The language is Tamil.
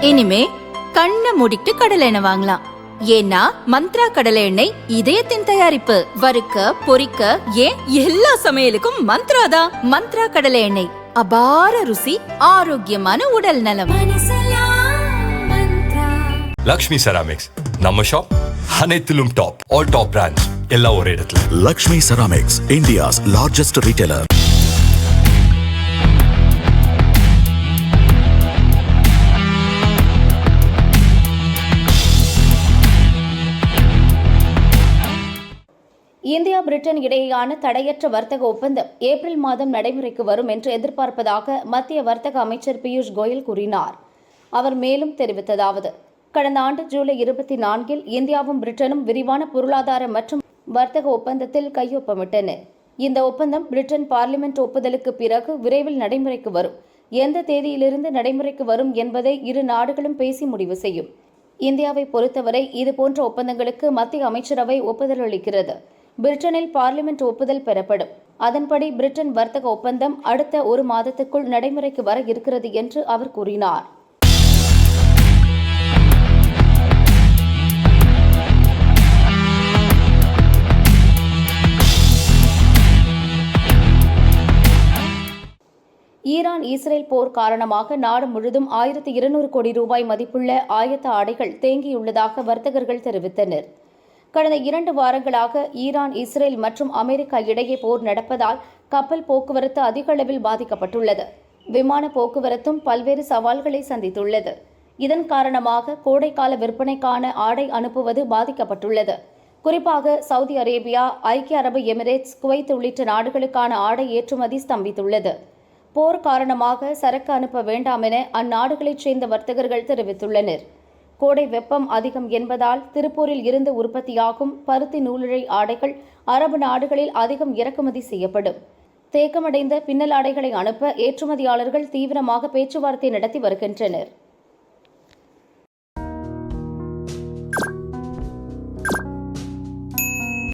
இனிமே கண்ணை மூடிட்டு கடலை எண்ணெய் வாங்கலாம். ஏன்னா மந்த்ரா கடலை எண்ணெய் இதயத்தின் தயாரிப்பு. வறுக்க பொரிக்க ஏன் எல்லா சமையலுக்கும் மந்த்ரா தான். மந்த்ரா கடலை எண்ணெய், அபார ருசி, ஆரோக்கியமான உடல் நலம். லக்ஷ்மி செராமிக்ஸ் நம்ம ஷாப் அனைத்திலும் டாப். ஆல் டாப் பிராண்ட்ஸ் எல்லாம் ஒரே இடத்துல. Lakshmi ceramics, India's largest retailer. India Britain இடையேயான தடையற்ற வர்த்தக ஒப்பந்தம் ஏப்ரல் மாதம் நடைமுறைக்கு வரும் என்று எதிர்பார்ப்பதாக மத்திய வர்த்தக அமைச்சர் பியூஷ் கோயல் கூறினார். அவர் மேலும் தெரிவித்ததாவது, கடந்த ஆண்டு ஜூலை 24 இந்தியாவும் பிரிட்டனும் விரிவான பொருளாதார மற்றும் வர்த்தக ஒப்பந்தத்தில் கையொப்பமிட்டன. இந்த ஒப்பந்தம் பிரிட்டன் பார்லிமெண்ட் ஒப்புதலுக்கு பிறகு விரைவில் நடைமுறைக்கு வரும். எந்த தேதியிலிருந்து நடைமுறைக்கு வரும் என்பதை இரு நாடுகளும் பேசி முடிவு செய்யும். இந்தியாவை பொறுத்தவரை இதுபோன்ற ஒப்பந்தங்களுக்கு மத்திய அமைச்சரவை ஒப்புதல் அளிக்கிறது. பிரிட்டனில் பார்லிமெண்ட் ஒப்புதல் பெறப்படும். அதன்படி பிரிட்டன் வர்த்தக ஒப்பந்தம் அடுத்த 1 மாதத்துக்குள் நடைமுறைக்கு வர இருக்கிறது என்று அவர் கூறினார். ஈரான் இஸ்ரேல் போர் காரணமாக நாடு முழுதும் 1200 கோடி ரூபாய் மதிப்புள்ள ஆயத்த ஆடைகள் தேங்கியுள்ளதாக வர்த்தகர்கள் தெரிவித்தனர். கடந்த 2 வாரங்களாக ஈரான், இஸ்ரேல் மற்றும் அமெரிக்கா இடையே போர் நடப்பதால் கப்பல் போக்குவரத்து அதிக அளவில் பாதிக்கப்பட்டுள்ளது. விமான போக்குவரத்தும் பல்வேறு சவால்களை சந்தித்துள்ளது. இதன் காரணமாக கோடைக்கால விற்பனைக்கான ஆடை அனுப்புவது பாதிக்கப்பட்டுள்ளது. குறிப்பாக சவுதி அரேபியா, ஐக்கிய அரபு எமிரேட்ஸ், குவைத் உள்ளிட்ட நாடுகளுக்கான ஆடை ஏற்றுமதி ஸ்தம்பித்துள்ளது. போர் காரணமாக சரக்கு அனுப்ப வேண்டாம் என அந்நாடுகளைச் சேர்ந்த வர்த்தகர்கள் தெரிவித்துள்ளனர். கோடை வெப்பம் அதிகம் என்பதால் திருப்பூரில் இருந்து உற்பத்தியாகும் பருத்தி நூலிழை ஆடைகள் அரபு நாடுகளில் அதிகம் இறக்குமதி செய்யப்படும். தேக்கமடைந்த பின்னல் ஆடைகளை அனுப்ப ஏற்றுமதியாளர்கள் தீவிரமாக பேச்சுவார்த்தை நடத்தி வருகின்றனர்.